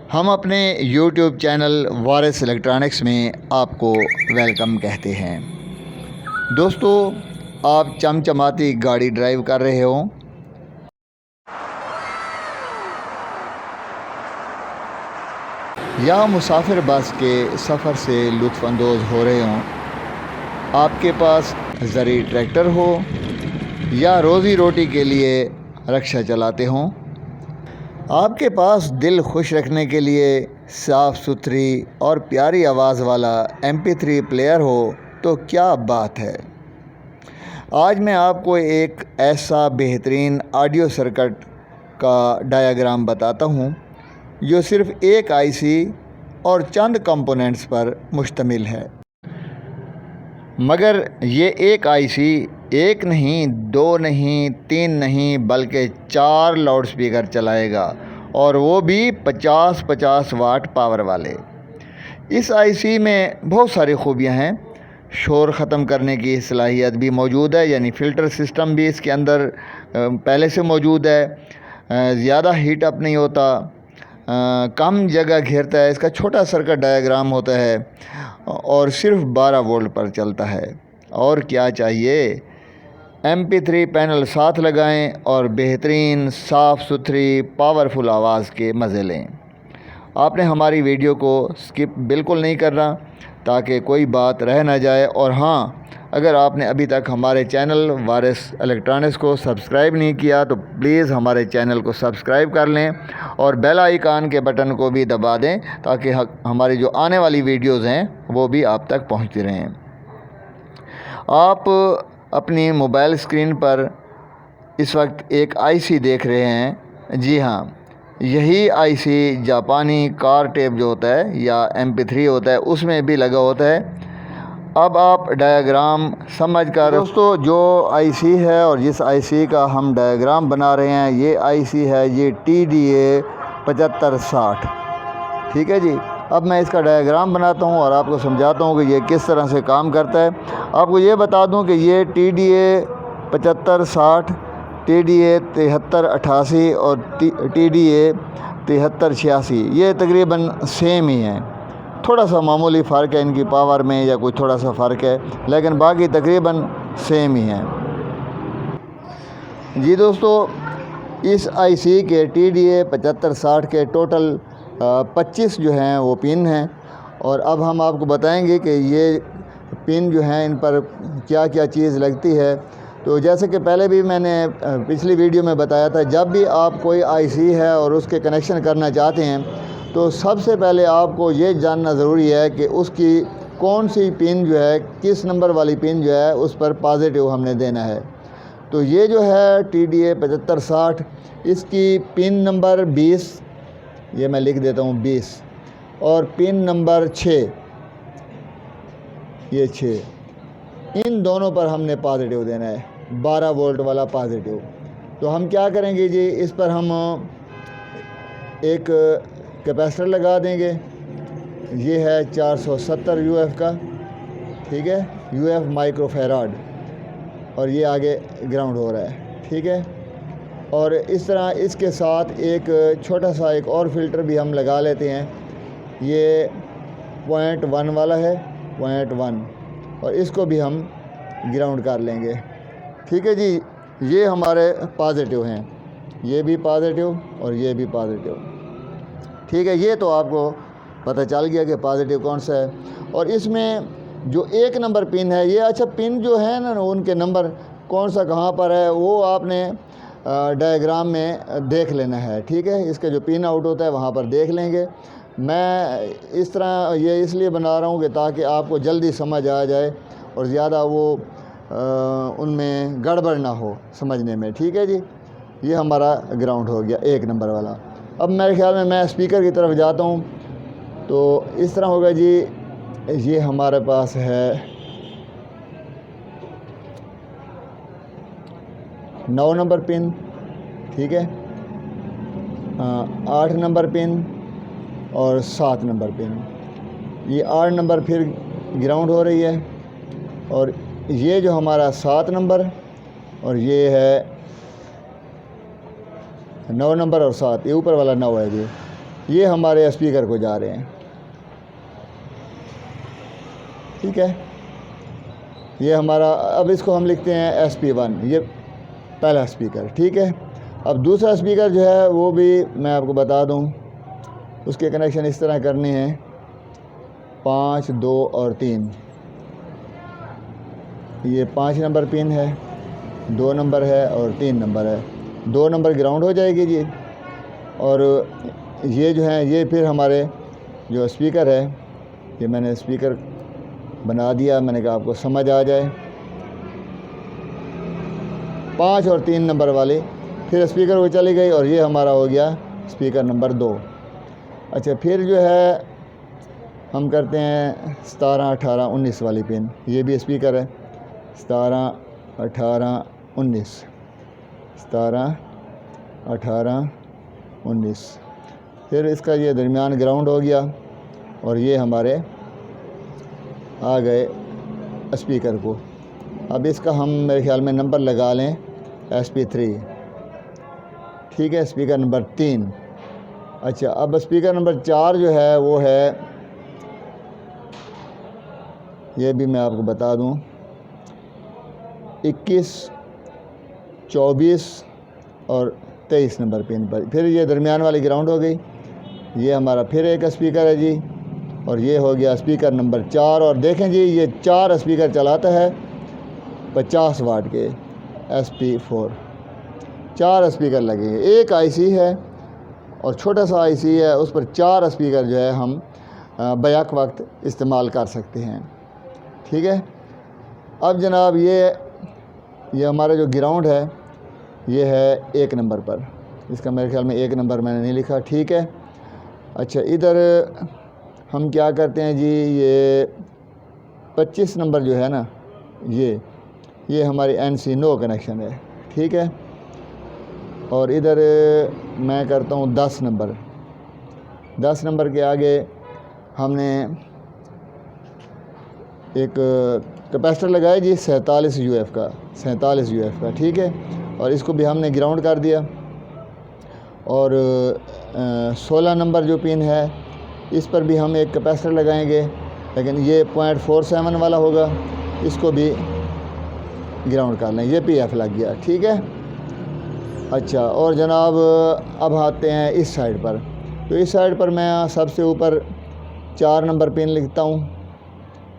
हम अपने YouTube channel वारिस electronics में आपको वेलकम कहते हैं। दोस्तों, आप चमचमाती गाड़ी ड्राइव कर रहे हो या मुसाफिर बस के सफ़र से लुत्फ़अंदोज़ हो रहे हों, आपके पास ज़रूरी ट्रैक्टर हो या रोज़ी रोटी के लिए रिक्शा चलाते हों, आपके पास दिल खुश रखने के लिए साफ़ सुथरी और प्यारी आवाज़ वाला MP3 प्लेयर हो तो क्या बात है। आज मैं आपको एक ऐसा बेहतरीन ऑडियो सर्किट का डायग्राम बताता हूँ जो सिर्फ़ एक IC और चंद कंपोनेंट्स पर मुश्तमिल है। मगर ये एक IC एक नहीं, दो नहीं, तीन नहीं बल्कि 4 लाउडस्पीकर चलाएगा, और वो भी 50-50 वाट पावर वाले। इस IC में बहुत सारी खूबियाँ हैं। शोर ख़त्म करने की सलाहियत भी मौजूद है, यानी फ़िल्टर सिस्टम भी इसके अंदर पहले से मौजूद है। ज़्यादा हीट अप नहीं होता, कम जगह घेरता है। इसका छोटा सर्किट डायग्राम होता है और सिर्फ 12 वोल्ट पर चलता है। और क्या चाहिए। MP3 पैनल साथ लगाएं और बेहतरीन साफ़ सुथरी पावरफुल आवाज़ के मज़े लें। आपने हमारी वीडियो को स्किप बिल्कुल नहीं करना ताकि कोई बात रह ना जाए। और हाँ, अगर आपने अभी तक हमारे चैनल वारिस इलेक्ट्रॉनिक्स को सब्सक्राइब नहीं किया तो प्लीज़ हमारे चैनल को सब्सक्राइब कर लें और बेल आइकन के बटन को भी दबा दें ताकि हमारी जो आने वाली वीडियोज़ हैं वो भी आप तक पहुंचती रहें। आप अपनी मोबाइल स्क्रीन पर इस वक्त एक IC देख रहे हैं। जी हाँ, यही IC जापानी कार टेप जो होता है या MP3 होता है उसमें भी लगा होता है। अब आप डायग्राम समझकर दोस्तों, जो IC है और जिस IC का हम डायग्राम बना रहे हैं ये IC है, ये TDA 7560। ठीक है जी। अब मैं इसका डायग्राम बनाता हूँ और आपको समझाता हूँ कि ये किस तरह से काम करता है। आपको ये बता दूँ कि ये TDA 7560, TDA 7388 और TDA 7386 ये तकरीबन सेम ही हैं। थोड़ा सा मामूली फ़र्क है इनकी पावर में या कोई थोड़ा सा फ़र्क है, लेकिन बाकी तकरीबन सेम ही हैं। जी दोस्तों, इस IC के TDA 7560 के टोटल 25 जो हैं वो पिन हैं। और अब हम आपको बताएंगे कि ये पिन जो हैं इन पर क्या क्या चीज़ लगती है। तो जैसे कि पहले भी मैंने पिछली वीडियो में बताया था, जब भी आप कोई IC है और उसके कनेक्शन करना चाहते हैं तो सबसे पहले आपको ये जानना ज़रूरी है कि उसकी कौन सी पिन जो है, किस नंबर वाली पिन जो है उस पर पॉजिटिव हमने देना है। तो ये जो है TDA 7560, इसकी पिन नंबर 20, ये मैं लिख देता हूँ 20, और पिन नंबर 6, ये 6, इन दोनों पर हमने पॉजिटिव देना है, 12 वोल्ट वाला पॉजिटिव। तो हम क्या करेंगे जी, इस पर हम एक कैपेसिटर लगा देंगे। ये है 470 UF का, ठीक है, UF माइक्रोफेराड, और ये आगे ग्राउंड हो रहा है। ठीक है। और इस तरह इसके साथ एक छोटा सा एक और फ़िल्टर भी हम लगा लेते हैं। ये 0.1 वाला है, 0.1, और इसको भी हम ग्राउंड कर लेंगे। ठीक है जी। ये हमारे पॉजिटिव हैं, ये भी पॉजिटिव और ये भी पॉजिटिव। ठीक है, ये तो आपको पता चल गया कि पॉजिटिव कौन सा है। और इसमें जो 1 नंबर पिन है ये, अच्छा पिन जो है ना उनके नंबर कौन सा कहाँ पर है वो आपने डायग्राम में देख लेना है। ठीक है, इसका जो पिन आउट होता है वहाँ पर देख लेंगे। मैं इस तरह ये इसलिए बना रहा हूँ कि ताकि आपको जल्दी समझ आ जाए और ज़्यादा वो उनमें गड़बड़ ना हो समझने में। ठीक है जी। ये हमारा ग्राउंड हो गया 1 नंबर वाला। अब मेरे ख्याल में मैं स्पीकर की तरफ जाता हूँ तो इस तरह होगा जी। ये हमारे पास है 9 नंबर पिन, ठीक है, 8 नंबर पिन और 7 नंबर पिन। ये 8 नंबर फिर ग्राउंड हो रही है, और ये जो हमारा 7 नंबर और ये है 9 नंबर और 7, ये ऊपर वाला 9 है जी। ये हमारे स्पीकर को जा रहे हैं। ठीक है, ये हमारा, अब इसको हम लिखते हैं SP1, ये पहला स्पीकर। ठीक है, अब दूसरा स्पीकर जो है वो भी मैं आपको बता दूं, उसके कनेक्शन इस तरह करने हैं 5, 2 और 3। ये 5 नंबर पिन है, 2 नंबर है और 3 नंबर है। 2 नंबर ग्राउंड हो जाएगी जी, और ये जो है ये फिर हमारे जो स्पीकर है, ये मैंने स्पीकर बना दिया, मैंने कहा आपको समझ आ जाए। 5 और 3 नंबर वाले फिर स्पीकर वो चली गई, और ये हमारा हो गया स्पीकर नंबर 2। अच्छा, फिर जो है हम करते हैं 17, 18, 19 वाली पिन। ये भी स्पीकर है, 17, 18, 19, 17, 18, 19। फिर इसका ये दरमियान ग्राउंड हो गया, और ये हमारे आ गए स्पीकर को। अब इसका हम मेरे ख्याल में नंबर लगा लें SP3। ठीक है, स्पीकर नंबर 3। अच्छा, अब स्पीकर नंबर 4 जो है वो है, ये भी मैं आपको बता दूं, 21, 24 और 23 नंबर पिन पर। फिर ये दरमियान वाली ग्राउंड हो गई। ये हमारा फिर एक स्पीकर है जी, और ये हो गया स्पीकर नंबर 4। और देखें जी, ये 4 स्पीकर चलाता है 50 वाट के SP4। 4 स्पीकर लगे हैं, एक IC है और छोटा सा IC है, उस पर 4 स्पीकर जो है हम बैक वक्त इस्तेमाल कर सकते हैं। ठीक है, अब जनाब ये हमारा जो ग्राउंड है ये है 1 नंबर पर। इसका मेरे ख्याल में 1 नंबर मैंने नहीं लिखा। ठीक है, अच्छा, इधर हम क्या करते हैं जी, ये 25 नंबर जो है ना, ये हमारी NC नो कनेक्शन है। ठीक है, और इधर मैं करता हूँ 10 नंबर। 10 नंबर के आगे हमने एक कैपेसिटर लगाया जी 47 UF का, 47 UF का। ठीक है, और इसको भी हमने ग्राउंड कर दिया। और 16 नंबर जो पिन है, इस पर भी हम एक कैपेसिटर लगाएंगे, लेकिन ये 0.47 वाला होगा, इसको भी ग्राउंड कर लें। ये PF लग गया। ठीक है, अच्छा, और जनाब अब आते हैं इस साइड पर। तो इस साइड पर मैं सबसे ऊपर 4 नंबर पिन लिखता हूँ,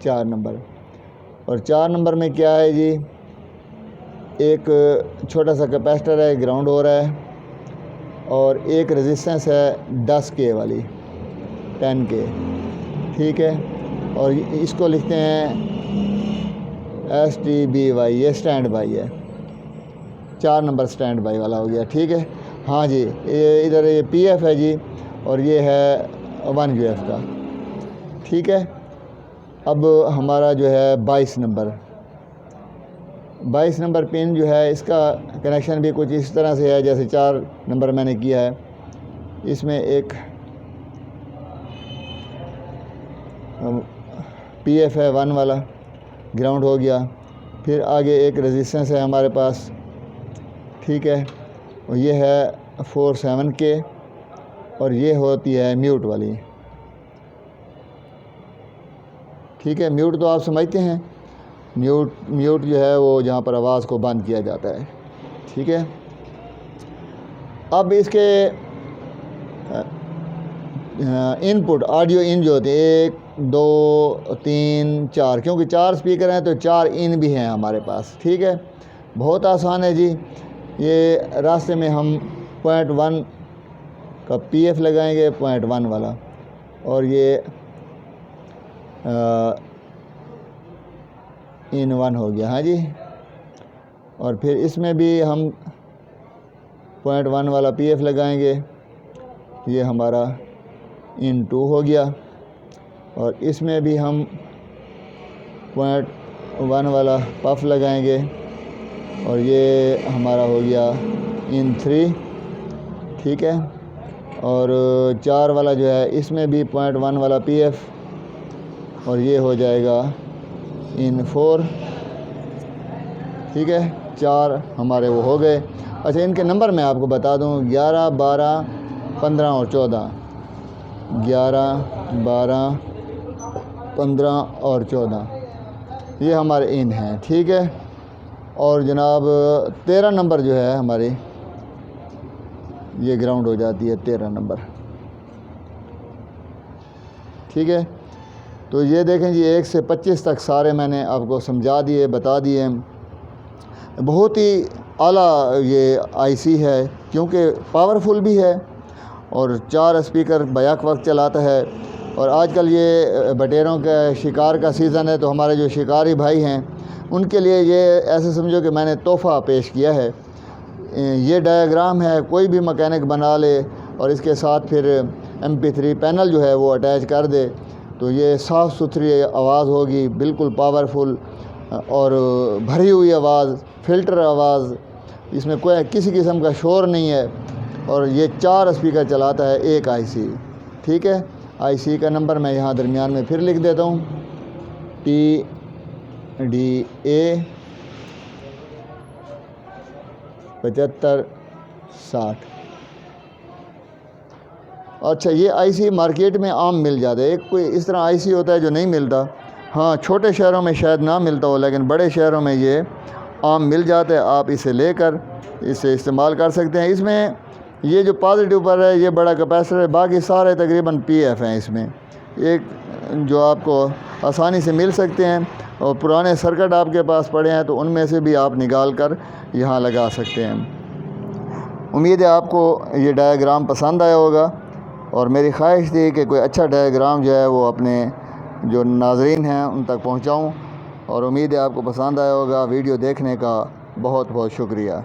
4 नंबर। और 4 नंबर में क्या है जी, एक छोटा सा कैपेसिटर है, ग्राउंड हो रहा है, और एक रेजिस्टेंस है 10K वाली, 10K। ठीक है, और इसको लिखते हैं STBY, ये स्टैंड बाई है, 4 नंबर स्टैंड बाई वाला हो गया। ठीक है, हाँ जी, ये इधर ये PF है जी, और ये है 1 UF का। ठीक है, अब हमारा जो है 22 नंबर पिन जो है, इसका कनेक्शन भी कुछ इस तरह से है जैसे 4 नंबर मैंने किया है। इसमें एक PF है 1 वाला, ग्राउंड हो गया। फिर आगे एक रेजिस्टेंस है हमारे पास। ठीक है, और ये है 47K, और ये होती है म्यूट वाली। ठीक है, म्यूट तो आप समझते हैं, म्यूट जो है वो जहाँ पर आवाज़ को बंद किया जाता है। ठीक है, अब इसके इनपुट ऑडियो इन जो होते हैं 1, 2, 3, 4, क्योंकि 4 स्पीकर हैं तो 4 इन भी हैं हमारे पास। ठीक है, बहुत आसान है जी। ये रास्ते में हम 0.1 का PF लगाएंगे, 0.1 वाला, और ये इन 1 हो गया। हाँ जी, और फिर इसमें भी हम 0.1 वाला PF लगाएंगे, ये हमारा इन 2 हो गया, और इसमें भी हम 0.1 वाला पफ लगाएंगे, और ये हमारा हो गया इन 3। ठीक है, और 4 वाला जो है, इसमें भी 0.1 वाला PF, और ये हो जाएगा इन 4। ठीक है, 4 हमारे वो हो गए। अच्छा, इनके नंबर मैं आपको बता दूं, 11, 12, 15 और 14। 11, 12, 15 और 14 ये हमारे इन हैं, ठीक है। और जनाब 13 नंबर जो है हमारी ये ग्राउंड हो जाती है 13 नंबर, ठीक है। तो ये देखें जी 1 से 25 तक सारे मैंने आपको समझा दिए, बता दिए। बहुत ही आला ये आईसी है क्योंकि पावरफुल भी है और 4 स्पीकर बैक वक्त चलाता है। और आजकल ये बटेरों का शिकार का सीज़न है, तो हमारे जो शिकारी भाई हैं उनके लिए ये ऐसे समझो कि मैंने तोहफ़ा पेश किया है। ये डायग्राम है, कोई भी मैकेनिक बना ले और इसके साथ फिर MP3 पैनल जो है वो अटैच कर दे तो ये साफ़ सुथरी आवाज़ होगी, बिल्कुल पावरफुल और भरी हुई आवाज़, फ़िल्टर आवाज़, इसमें कोई किसी किस्म का शोर नहीं है। और ये 4 स्पीकर चलाता है एक आईसी, ठीक है। आईसी का नंबर मैं यहाँ दरमियान में फिर लिख देता हूँ, TDA 7560। अच्छा, ये आईसी मार्केट में आम मिल जाता है, एक कोई इस तरह आईसी होता है जो नहीं मिलता। हाँ, छोटे शहरों में शायद ना मिलता हो, लेकिन बड़े शहरों में ये आम मिल जाता है। आप इसे लेकर इसे इस्तेमाल कर सकते हैं। इसमें ये जो पॉजिटिव पर है ये बड़ा कैपेसिटर है, बाकी सारे तकरीबन PF हैं इसमें, एक जो आपको आसानी से मिल सकते हैं। और पुराने सर्किट आपके पास पड़े हैं तो उनमें से भी आप निकाल कर यहाँ लगा सकते हैं। उम्मीद है आपको ये डायग्राम पसंद आया होगा और मेरी ख्वाहिश थी कि कोई अच्छा डायग्राम जो है वो अपने जो नाज़रीन हैं उन तक पहुँचाऊँ। और उम्मीद है आपको पसंद आया होगा। वीडियो देखने का बहुत बहुत शुक्रिया।